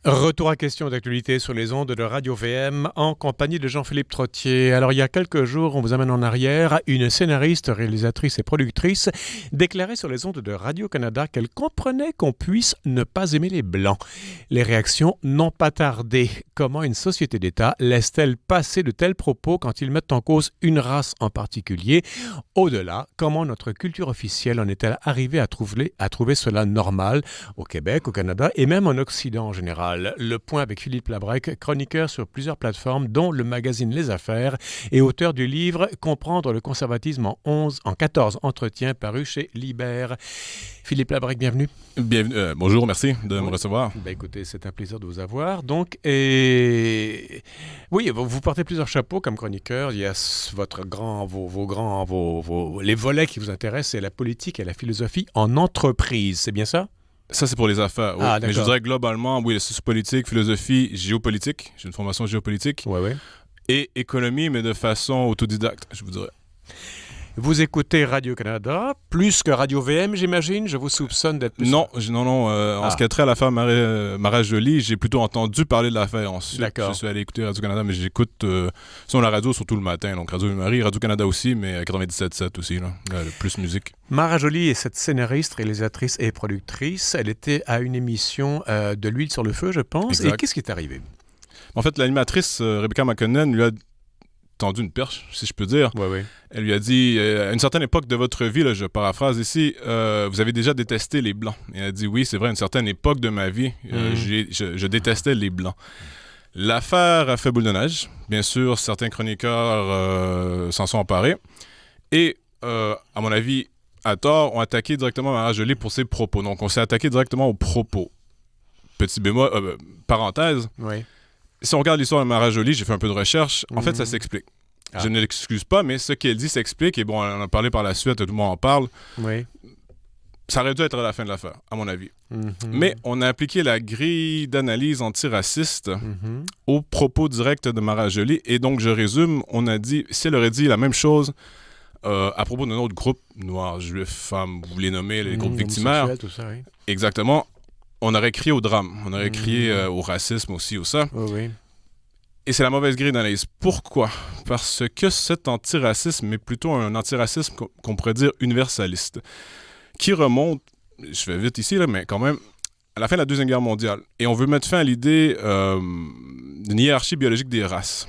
Retour à question d'actualité sur les ondes de Radio-VM en compagnie de Jean-Philippe Trottier. Alors, il y a quelques jours, on vous amène en arrière, une scénariste, réalisatrice et productrice déclarait sur les ondes de Radio-Canada qu'elle comprenait qu'on puisse ne pas aimer les Blancs. Les réactions n'ont pas tardé. Comment une société d'État laisse-t-elle passer de tels propos quand ils mettent en cause une race en particulier? Au-delà, comment notre culture officielle en est-elle arrivée à trouver cela normal au Québec, au Canada et même en Occident en général? Le point avec Philippe Labrec, chroniqueur sur plusieurs plateformes, dont le magazine Les Affaires, et auteur du livre « Comprendre le conservatisme en 14 entretiens » paru chez Libère. Philippe Labrec, bienvenue. Bonjour, merci de me recevoir. Écoutez, c'est un plaisir de vous avoir. Donc, oui, vous portez plusieurs chapeaux comme chroniqueur. Il y a les volets qui vous intéressent, c'est la politique et la philosophie en entreprise. C'est bien ça? Ça, c'est pour les affaires. Oui. Mais je dirais globalement, oui, c'est politique, philosophie, géopolitique. J'ai une formation géopolitique. Ouais. Et économie, mais de façon autodidacte, je vous dirais. Vous écoutez Radio-Canada, plus que Radio-VM, j'imagine? Je vous soupçonne d'être plus... Non. En ce qui a trait à l'affaire Mara Jolie, j'ai plutôt entendu parler de l'affaire. Ensuite, je suis allé écouter Radio-Canada, mais j'écoute sur la radio, surtout le matin. Donc Radio-Marie, Radio-Canada aussi, mais à 97.7 aussi, là, plus musique. Mara Jolie est cette scénariste, réalisatrice et productrice. Elle était à une émission de l'huile sur le feu, je pense. Exact. Et qu'est-ce qui est arrivé? En fait, l'animatrice Rebecca McConnell lui a tendu une perche, si je peux dire. Oui. Elle lui a dit, à une certaine époque de votre vie, là, je paraphrase ici, vous avez déjà détesté les Blancs. Et elle a dit, oui, c'est vrai, à une certaine époque de ma vie, je détestais les Blancs. L'affaire a fait boule de neige. Bien sûr, certains chroniqueurs s'en sont emparés. Et, à mon avis, à tort, ont attaqué directement Mara Jolie pour ses propos. Donc, on s'est attaqué directement aux propos. Petit bémol, parenthèse. Oui. Si on regarde l'histoire de Mara Jolie, j'ai fait un peu de recherche, en fait, ça s'explique. Je ne l'excuse pas, mais ce qu'elle dit s'explique, et bon, on en a parlé par la suite, tout le monde en parle. Oui. Ça aurait dû être à la fin de l'affaire, à mon avis. Mais on a appliqué la grille d'analyse antiraciste aux propos directs de Mara Jolie, et donc, je résume, on a dit, si elle aurait dit la même chose à propos d'un autre groupe, noirs, juifs, femmes, vous les nommez, les groupes victimaires, tout ça, oui. Exactement, on aurait crié au drame, on aurait crié au racisme aussi, ou ça. Oui. Et c'est la mauvaise grille d'analyse. Pourquoi? Parce que cet antiracisme est plutôt un antiracisme qu'on pourrait dire universaliste, qui remonte, je vais vite ici, là, mais quand même, à la fin de la Deuxième Guerre mondiale. Et on veut mettre fin à l'idée d'une hiérarchie biologique des races.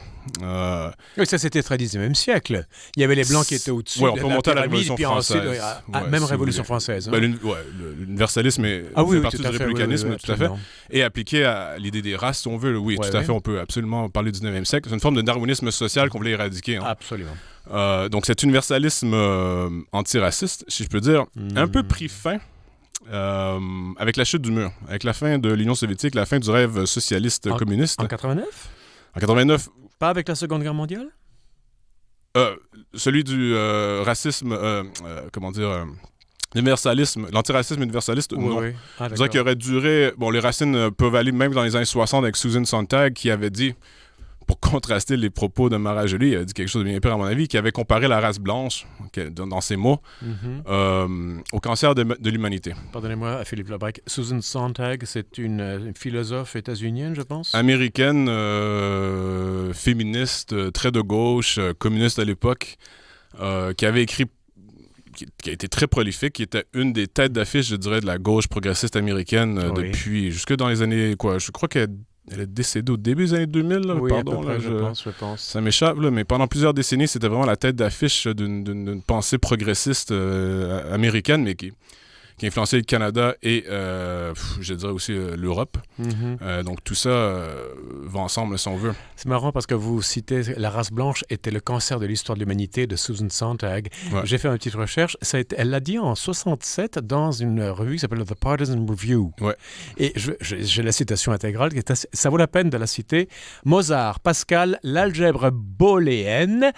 Oui, ça c'était très 19e siècle. Il y avait les Blancs qui étaient au-dessus on de peut la monter à la pyramide, Révolution puis française. ensuite, même Révolution française. Hein? L'universalisme fait partie du républicanisme, tout à fait. Et appliqué à l'idée des races, si on veut, oui, tout à fait, on peut absolument parler du 19e siècle. C'est une forme de darwinisme social qu'on voulait éradiquer. Hein. Absolument. Donc cet universalisme antiraciste, si je peux dire, un peu pris fin avec la chute du mur, avec la fin de l'Union soviétique, la fin du rêve socialiste communiste. En 89? En 89. Pas avec la Seconde Guerre mondiale? Celui du racisme, l'universalisme, l'antiracisme universaliste, non. Oui. Je dirais qu'il aurait duré... Bon, les racines peuvent aller même dans les années 60 avec Susan Sontag qui avait dit, pour contraster les propos de Mara Jolie, elle a dit quelque chose de bien pire à mon avis, qui avait comparé la race blanche, dans ses mots, au cancer de l'humanité. Pardonnez-moi, Philippe Labrec. Susan Sontag, c'est une philosophe états-unienne, je pense? Américaine, féministe, très de gauche, communiste à l'époque, qui avait écrit, qui a été très prolifique, qui était une des têtes d'affiche, je dirais, de la gauche progressiste américaine depuis jusque dans les années, je crois qu'elle est décédée au début des années 2000, là, oui, pardon. À peu près, là, je pense. Ça m'échappe, là, mais pendant plusieurs décennies, c'était vraiment la tête d'affiche d'une pensée progressiste américaine, mais qui influençait le Canada et, je dirais aussi, l'Europe. Donc tout ça va ensemble, si on veut. C'est marrant parce que vous citez « La race blanche était le cancer de l'histoire de l'humanité » de Susan Sontag. Ouais. J'ai fait une petite recherche. Elle l'a dit en 67 dans une revue qui s'appelle The Partisan Review. Ouais. Et j'ai la citation intégrale. Ça vaut la peine de la citer. Mozart, Pascal, l'algèbre booléenne,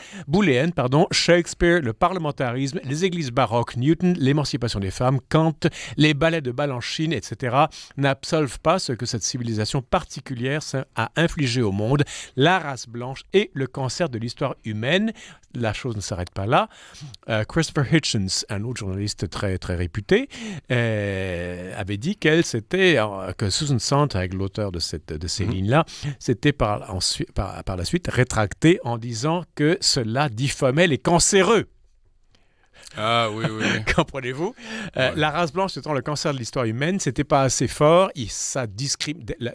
Shakespeare, le parlementarisme, les églises baroques, Newton, l'émancipation des femmes, Kant, Levante, les ballets de bal en Chine, etc., n'absolvent pas ce que cette civilisation particulière a infligé au monde, la race blanche et le cancer de l'histoire humaine. La chose ne s'arrête pas là. Christopher Hitchens, un autre journaliste très, très réputé, avait dit que Susan Sontag, l'auteur de ces lignes-là, s'était par la suite rétracté en disant que cela diffamait les cancéreux. Ah oui. Comprenez-vous? La race blanche étant le cancer de l'histoire humaine, c'était pas assez fort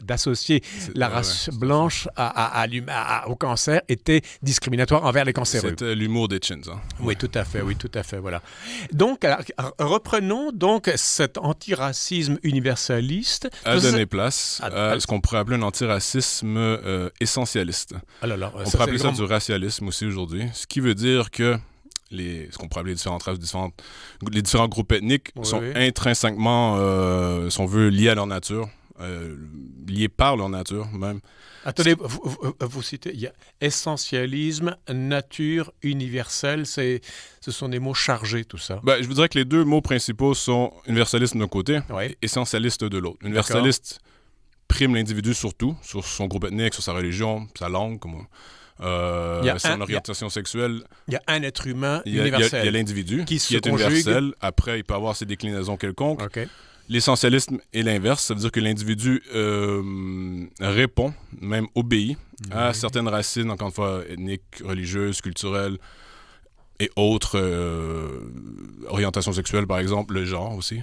d'associer la race blanche au cancer était discriminatoire envers les cancéreux. C'était l'humour d'Hitchens. Hein? Oui, tout à fait, voilà. Donc, reprenons donc cet antiracisme universaliste. A donné place à ce qu'on pourrait appeler un antiracisme essentialiste. On pourrait appeler ça du racialisme aussi aujourd'hui, ce qui veut dire que ce qu'on pourrait appeler les différents groupes ethniques sont intrinsèquement, si on veut, liés à leur nature, liés par leur nature même. Attendez, vous citez, il y a essentialisme, nature, universel, ce sont des mots chargés, tout ça. Je vous dirais que les deux mots principaux sont universalisme d'un côté et essentialiste de l'autre. Universaliste prime l'individu surtout, sur son groupe ethnique, sur sa religion, sa langue, son orientation sexuelle. Il y a un être humain universel. Il y a l'individu qui est universel. Après, il peut avoir ses déclinaisons quelconques. Okay. L'essentialisme est l'inverse. Ça veut dire que l'individu répond, même obéit, à certaines racines, encore une fois, ethniques, religieuses, culturelles et autres orientations sexuelles, par exemple, le genre aussi.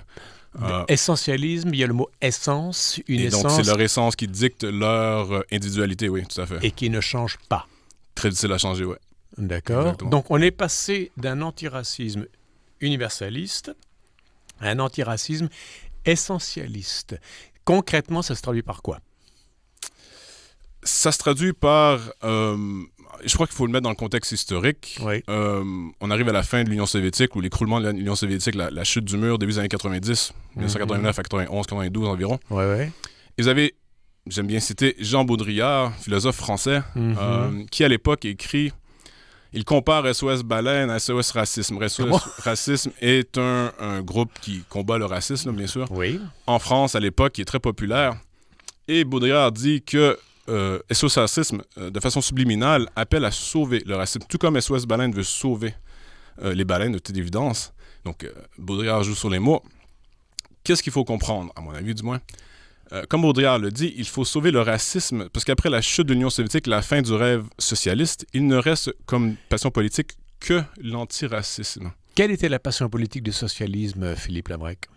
Essentialisme, il y a le mot essence, essence. Donc, c'est leur essence qui dicte leur individualité, oui, tout à fait. Et qui ne change pas. Très difficile à changer, oui. D'accord. Exactement. Donc, on est passé d'un antiracisme universaliste à un antiracisme essentialiste. Concrètement, ça se traduit par quoi? Ça se traduit par... je crois qu'il faut le mettre dans le contexte historique. Oui. On arrive à la fin de l'Union soviétique, ou l'écroulement de l'Union soviétique, la chute du mur début des années 90, 1989 à 91, 92 environ. Oui. Et vous avez, j'aime bien citer, Jean Baudrillard, philosophe français, qui à l'époque écrit... Il compare SOS Baleine à SOS Racisme. SOS Racisme est un groupe qui combat le racisme, bien sûr. Oui. En France, à l'époque, qui est très populaire. Et Baudrillard dit que SOS Racisme, de façon subliminale, appelle à sauver le racisme. Tout comme SOS Baleine veut sauver les baleines, de toute évidence. Donc, Baudrillard joue sur les mots. Qu'est-ce qu'il faut comprendre, à mon avis du moins? Comme Baudrillard le dit, il faut sauver le racisme, parce qu'après la chute de l'Union soviétique, la fin du rêve socialiste, il ne reste comme passion politique que l'antiracisme. Quelle était la passion politique du socialisme, Philippe Labrec?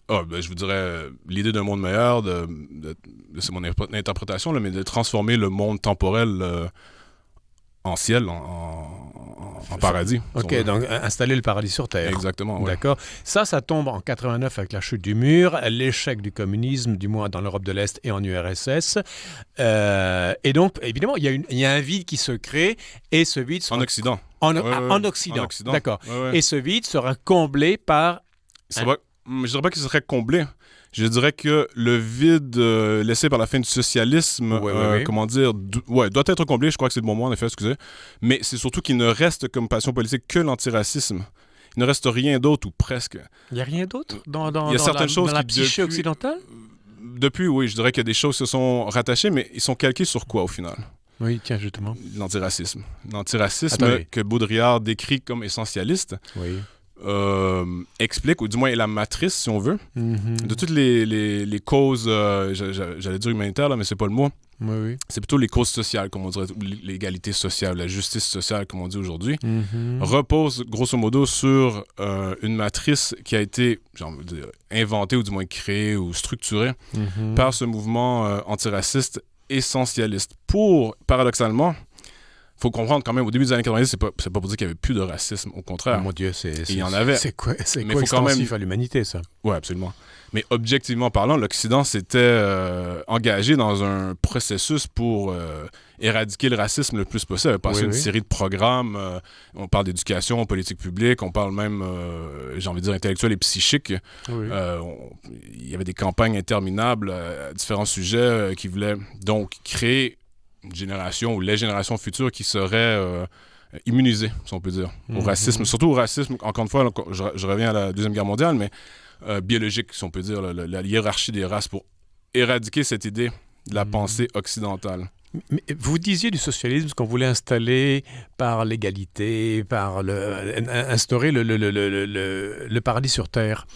Je vous dirais l'idée d'un monde meilleur, c'est mon interprétation, là, mais de transformer le monde temporel en ciel, en paradis. OK, donc installer le paradis sur Terre. Exactement, oui. D'accord. Ça tombe en 89 avec la chute du mur, l'échec du communisme, du moins dans l'Europe de l'Est et en URSS. Et donc, évidemment, il y a un vide qui se crée, et ce vide... En Occident. En Occident, d'accord. Et ce vide sera comblé par... Je ne dirais pas qu'il serait comblé. Je dirais que le vide laissé par la fin du socialisme, comment dire, doit être comblé. Je crois que c'est le bon mot, en effet, excusez. Mais c'est surtout qu'il ne reste comme passion politique que l'antiracisme. Il ne reste rien d'autre, ou presque. Il n'y a rien d'autre dans la psyché occidentale? Depuis, oui, je dirais qu'il y a des choses qui se sont rattachées, mais ils sont calqués sur quoi, au final? Oui, tiens, justement. L'antiracisme. L'antiracisme que Baudrillard décrit comme essentialiste. Oui. Explique, ou du moins est la matrice, si on veut, de toutes les causes, j'allais dire humanitaires, là, mais c'est pas le mot. Oui. C'est plutôt les causes sociales, comme on dirait, ou l'égalité sociale, la justice sociale, comme on dit aujourd'hui, repose grosso modo sur une matrice qui a été, inventée, ou du moins créée, ou structurée par ce mouvement antiraciste essentialiste. Paradoxalement, il faut comprendre quand même, au début des années 90, c'est pas pour dire qu'il n'y avait plus de racisme, au contraire. Oh mon Dieu, il y en avait. C'est quoi extensif à l'humanité, ça? Oui, absolument. Mais objectivement parlant, l'Occident s'était engagé dans un processus pour éradiquer le racisme le plus possible. Passer une série de programmes. On parle d'éducation, politique publique, on parle même, j'ai envie de dire, intellectuelle et psychique. Oui. Il y avait des campagnes interminables à différents sujets qui voulaient donc créer une génération ou les générations futures qui seraient immunisées, si on peut dire, au racisme. Surtout au racisme, encore une fois, je reviens à la Deuxième Guerre mondiale, mais biologique, si on peut dire, la hiérarchie des races, pour éradiquer cette idée de la pensée occidentale. Mais vous disiez du socialisme qu'on voulait installer par l'égalité, instaurer le paradis sur Terre.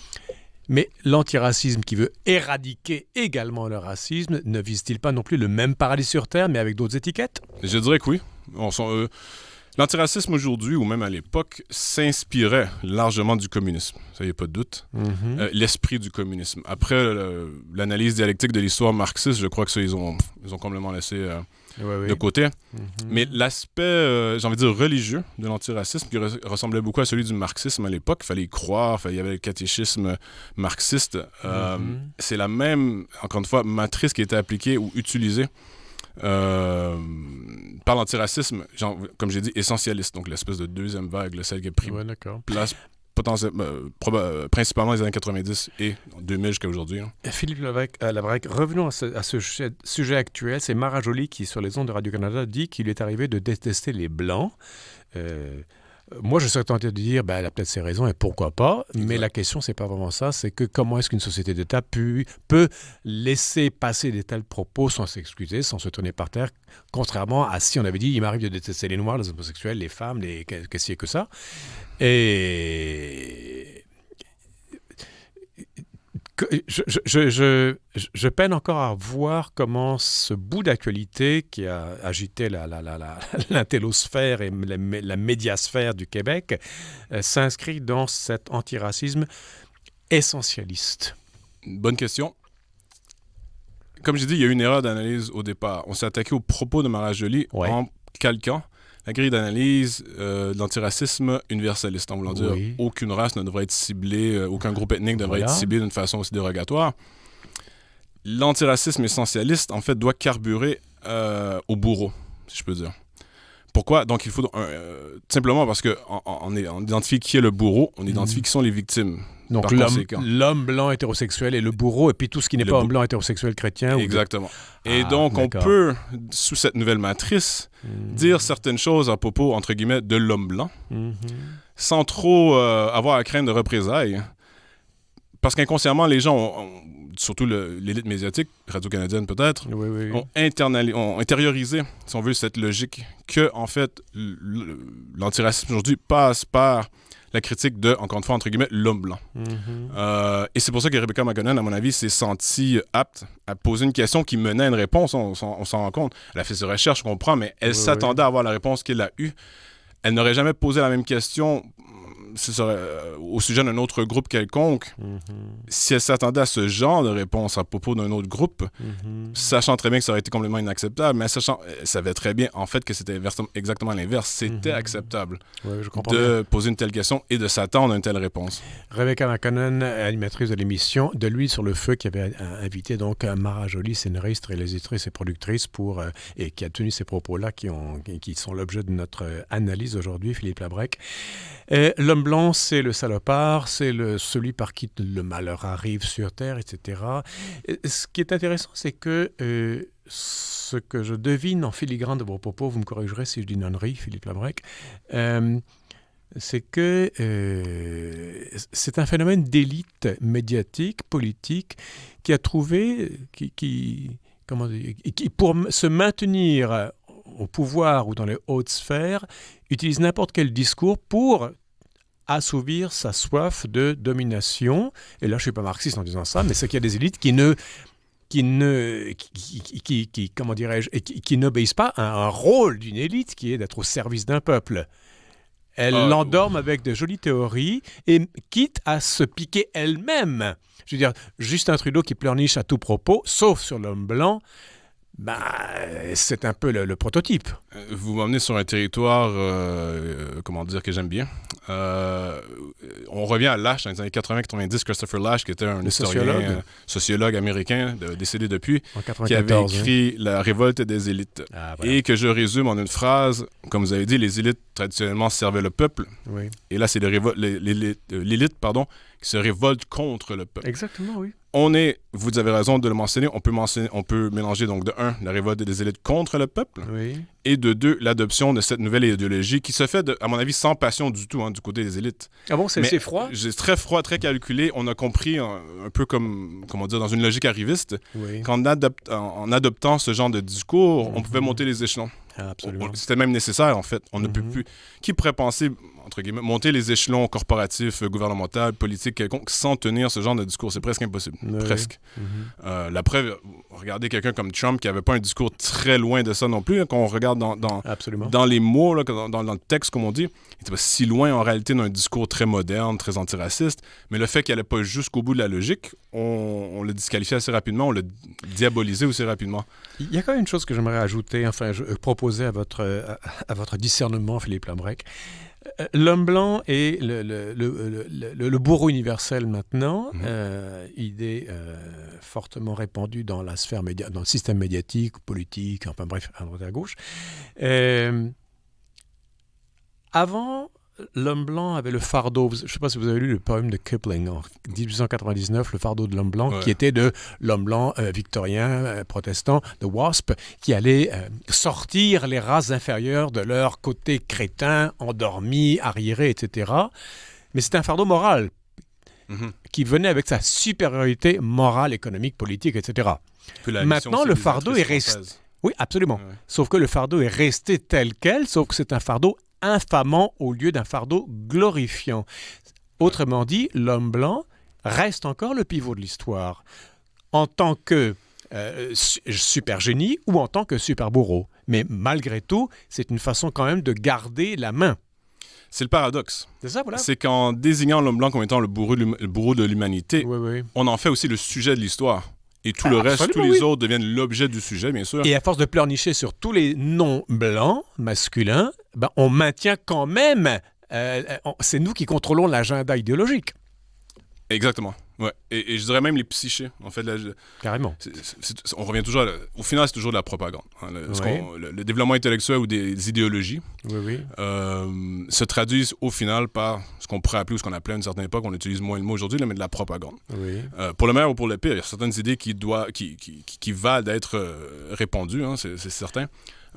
Mais l'antiracisme qui veut éradiquer également le racisme, ne vise-t-il pas non plus le même paradis sur Terre, mais avec d'autres étiquettes? Je dirais que oui. L'antiracisme aujourd'hui, ou même à l'époque, s'inspirait largement du communisme. Ça, il n'y a pas de doute. L'esprit du communisme. Après l'analyse dialectique de l'histoire marxiste, je crois que ça, ils ont complètement laissé de côté. Mais l'aspect, j'ai envie de dire, religieux de l'antiracisme, qui ressemblait beaucoup à celui du marxisme à l'époque, il fallait y croire, il y avait le catéchisme marxiste. C'est la même, encore une fois, matrice qui était appliquée ou utilisée par l'antiracisme, comme j'ai dit, essentialiste, donc l'espèce de deuxième vague, celle qui a pris place principalement les années 90 et 2000 jusqu'à aujourd'hui. Philippe Labrec, revenons à ce sujet actuel. C'est Mara Joly qui, sur les ondes de Radio-Canada, dit qu'il lui est arrivé de détester les Blancs. Moi, je serais tenté de dire, elle a peut-être ses raisons et pourquoi pas, mais la question, c'est pas vraiment ça, c'est que comment est-ce qu'une société d'État peut laisser passer des tels propos sans s'excuser, sans se tourner par terre, contrairement à si on avait dit, il m'arrive de détester les Noirs, les homosexuels, les femmes, qu'est-ce que ça. Et je peine encore à voir comment ce bout d'actualité qui a agité l'intellosphère et la médiasphère du Québec s'inscrit dans cet antiracisme essentialiste. Bonne question. Comme j'ai dit, il y a eu une erreur d'analyse au départ. On s'est attaqué aux propos de Mara Joly en calquant la grille d'analyse de l'antiracisme universaliste, en voulant dire aucune race ne devrait être ciblée, aucun groupe ethnique ne devrait être ciblé d'une façon aussi dérogatoire. L'antiracisme essentialiste, en fait, doit carburer au bourreau, si je peux dire. Pourquoi? Donc, il faut simplement parce qu'on identifie qui est le bourreau, on identifie qui sont les victimes. Donc, l'homme blanc hétérosexuel est le bourreau, et puis tout ce qui n'est pas homme blanc hétérosexuel chrétien. Exactement. Et donc, on peut, sous cette nouvelle matrice, dire certaines choses à propos, entre guillemets, de l'homme blanc, sans trop avoir à craindre de représailles. Parce qu'inconsciemment, les gens, surtout l'élite médiatique, Radio-Canadienne peut-être, ont intériorisé, si on veut, cette logique que, en fait, l'antiracisme aujourd'hui passe par la critique de, encore une fois, entre guillemets, l'homme blanc. Et c'est pour ça que Rebecca McGowan, à mon avis, s'est sentie apte à poser une question qui menait à une réponse, on s'en rend compte. Elle a fait ses recherches, je comprends, mais elle s'attendait à avoir la réponse qu'elle a eue. Elle n'aurait jamais posé la même question au sujet d'un autre groupe quelconque. Si elle s'attendait à ce genre de réponse à propos d'un autre groupe, sachant très bien que ça aurait été complètement inacceptable, mais elle savait très bien, en fait, que c'était exactement l'inverse. C'était acceptable de poser une telle question et de s'attendre à une telle réponse. Rebecca McConnell, animatrice de l'émission De l'huile sur le feu, qui avait invité donc Mara Joly, scénariste, réalisatrice et productrice, et qui a tenu ces propos-là qui sont l'objet de notre analyse aujourd'hui, Philippe Labrec. L'homme blanc, c'est le salopard, c'est celui par qui le malheur arrive sur Terre, etc. Ce qui est intéressant, c'est que ce que je devine en filigrane de vos propos, vous me corrigerez si je dis nonnerie, Philippe Labrec, c'est que c'est un phénomène d'élite médiatique, politique, qui a trouvé, qui pour se maintenir au pouvoir ou dans les hautes sphères, utilise n'importe quel discours pour assouvir sa soif de domination. Et là, je ne suis pas marxiste en disant ça, mais c'est qu'il y a des élites qui n'obéissent pas à un rôle d'une élite qui est d'être au service d'un peuple. Elles l'endorment avec de jolies théories et quitte à se piquer elle-même. Je veux dire, Justin Trudeau qui pleurniche à tout propos, sauf sur l'homme blanc, c'est un peu le prototype. Vous m'emmenez sur un territoire, que j'aime bien. On revient à Lash, dans les années 80-90, Christopher Lash, qui était un historien, sociologue américain, décédé depuis, qui avait écrit La révolte des élites. Et que je résume en une phrase, comme vous avez dit, les élites traditionnellement servaient le peuple. Et là, c'est l'élite, qui se révolte contre le peuple. Exactement, oui. vous avez raison de le mentionner, on peut mélanger donc de un, la révolte des élites contre le peuple, et de deux, l'adoption de cette nouvelle idéologie qui se fait, à mon avis, sans passion du tout du côté des élites. Ah bon, c'est froid? C'est très froid, très calculé. On a compris un peu comme, comment dire, dans une logique arriviste, qu'en adoptant ce genre de discours, on pouvait monter les échelons. Ah, absolument. C'était même nécessaire, en fait. On ne peut plus... Qui pourrait penser, entre guillemets, monter les échelons corporatifs, gouvernementaux, politiques, quelconques, sans tenir ce genre de discours? C'est presque impossible. Presque. La preuve, regardez quelqu'un comme Trump qui n'avait pas un discours très loin de ça non plus. Quand on regarde dans les mots, là, dans le texte, comme on dit, il n'était pas si loin, en réalité, d'un discours très moderne, très antiraciste. Mais le fait qu'il n'allait pas jusqu'au bout de la logique, on l'a disqualifié assez rapidement, on l'a diabolisé aussi rapidement. Il y a quand même une chose que j'aimerais ajouter, proposer à votre discernement, Philippe Labrec. L'homme blanc est le bourreau universel maintenant, idée fortement répandue dans la sphère dans le système médiatique, politique, enfin bref, à droite et à gauche. Avant, l'homme blanc avait le fardeau. Je ne sais pas si vous avez lu le poème de Kipling en 1899, Le fardeau de l'homme blanc, qui était de l'homme blanc victorien, protestant, de WASP, qui allait sortir les races inférieures de leur côté crétin, endormi, arriéré, etc. Mais c'était un fardeau moral qui venait avec sa supériorité morale, économique, politique, etc. Maintenant, le fardeau est resté... Oui, absolument. Sauf que le fardeau est resté tel quel, sauf que c'est un fardeau infamant au lieu d'un fardeau glorifiant. Autrement dit, l'homme blanc reste encore le pivot de l'histoire en tant que super génie ou en tant que super bourreau. Mais malgré tout, c'est une façon quand même de garder la main. C'est le paradoxe. C'est ça, voilà. C'est qu'en désignant l'homme blanc comme étant le bourreau de l'humanité, on en fait aussi le sujet de l'histoire. Et tout le reste, tous les autres deviennent l'objet du sujet, bien sûr. Et à force de pleurnicher sur tous les noms blancs, masculins, on maintient quand même... c'est nous qui contrôlons l'agenda idéologique. Exactement. Ouais. Et je dirais même les psychés. En fait, carrément. On revient toujours au final, c'est toujours de la propagande. Le développement intellectuel ou des idéologies se traduisent au final par ce qu'on pourrait appeler ou ce qu'on appelait à une certaine époque, on utilise moins le mot aujourd'hui, mais de la propagande. Pour le meilleur ou pour le pire, il y a certaines idées qui valent d'être répandues, c'est certain.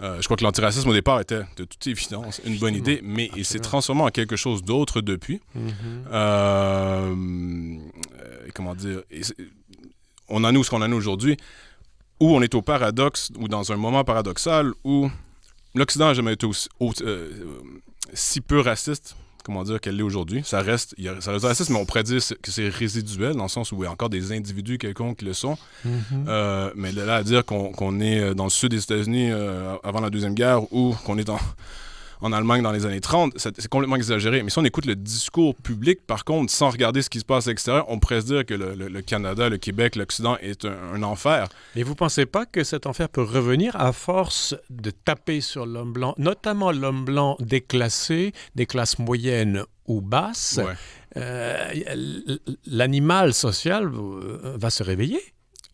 Je crois que l'antiracisme au départ était de toute évidence une bonne idée, mais il s'est transformé en quelque chose d'autre depuis. Comment dire, on en est où ce qu'on en est aujourd'hui, où on est au paradoxe, ou dans un moment paradoxal, où l'Occident n'a jamais été si peu raciste, comment dire, qu'elle l'est aujourd'hui. Ça reste raciste, mais on pourrait dire que c'est résiduel, dans le sens où il y a encore des individus quelconques qui le sont. Mais de là à dire qu'on est dans le sud des États-Unis avant la Deuxième Guerre, ou qu'on est en Allemagne dans les années 30, c'est complètement exagéré. Mais si on écoute le discours public, par contre, sans regarder ce qui se passe à l'extérieur, on pourrait se dire que le Canada, le Québec, l'Occident est un enfer. Mais vous ne pensez pas que cet enfer peut revenir à force de taper sur l'homme blanc, notamment l'homme blanc déclassé, des classes moyennes ou basses? L'animal social va se réveiller,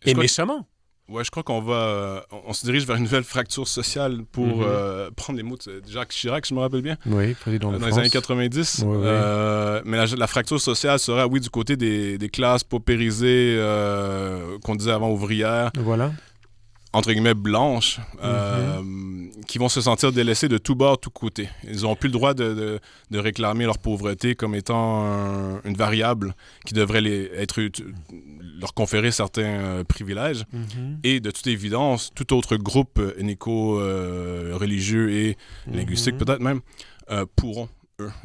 et méchamment. Ouais, je crois on se dirige vers une nouvelle fracture sociale pour prendre les mots de Jacques Chirac, je me rappelle bien. Oui, président de France. Dans les années 90. Mais la fracture sociale sera, oui, du côté des classes paupérisées, qu'on disait avant ouvrières. Voilà. Entre guillemets, blanches, qui vont se sentir délaissés de tous bords, tous côtés. Ils n'auront plus le droit de réclamer leur pauvreté comme étant une variable qui devrait leur conférer certains privilèges. Et de toute évidence, tout autre groupe énico-religieux et linguistique peut-être même, pourront.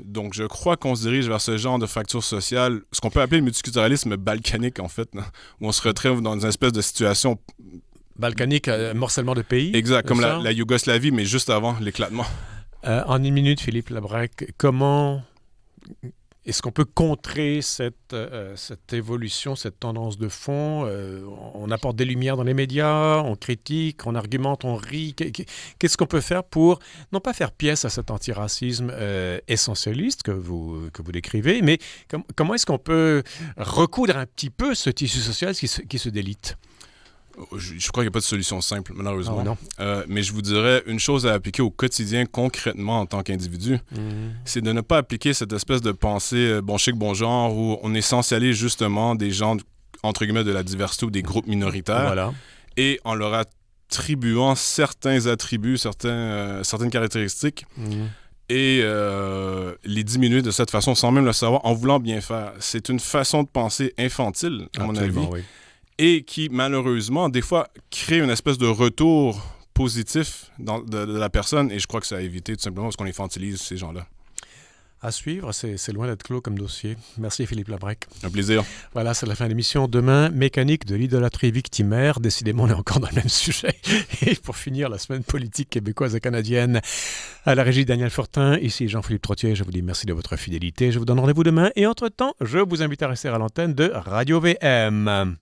Donc, je crois qu'on se dirige vers ce genre de fracture sociale, ce qu'on peut appeler le multiculturalisme balkanique, en fait, où on se retrouve dans une espèce de situation... balkanique, morcellement de pays. Exact, comme la Yougoslavie, mais juste avant l'éclatement. En une minute, Philippe Labrec, comment est-ce qu'on peut contrer cette évolution, cette tendance de fond? On apporte des lumières dans les médias, on critique, on argumente, on rit. Qu'est-ce qu'on peut faire pour, non pas faire pièce à cet antiracisme essentialiste que vous décrivez, mais comment est-ce qu'on peut recoudre un petit peu ce tissu social qui se délite? Je crois qu'il n'y a pas de solution simple, malheureusement. Oh, non. Mais je vous dirais, une chose à appliquer au quotidien, concrètement, en tant qu'individu, c'est de ne pas appliquer cette espèce de pensée bon chic, bon genre, où on essentialise justement des gens entre guillemets, de la diversité ou des groupes minoritaires. Voilà. Et en leur attribuant certains attributs, certaines caractéristiques, et les diminuer de cette façon sans même le savoir, en voulant bien faire. C'est une façon de penser infantile, à mon avis, Oui. et qui, malheureusement, des fois, crée une espèce de retour positif de la personne, et je crois que ça a évité tout simplement parce qu'on infantilise ces gens-là. À suivre, c'est loin d'être clos comme dossier. Merci Philippe Labrec. Un plaisir. Voilà, c'est la fin de l'émission. Demain, mécanique de l'idolâtrie victimaire. Décidément, on est encore dans le même sujet. Et pour finir, la semaine politique québécoise et canadienne. À la régie, Daniel Fortin. Ici Jean-Philippe Trottier. Je vous dis merci de votre fidélité. Je vous donne rendez-vous demain. Et entre-temps, je vous invite à rester à l'antenne de Radio VM.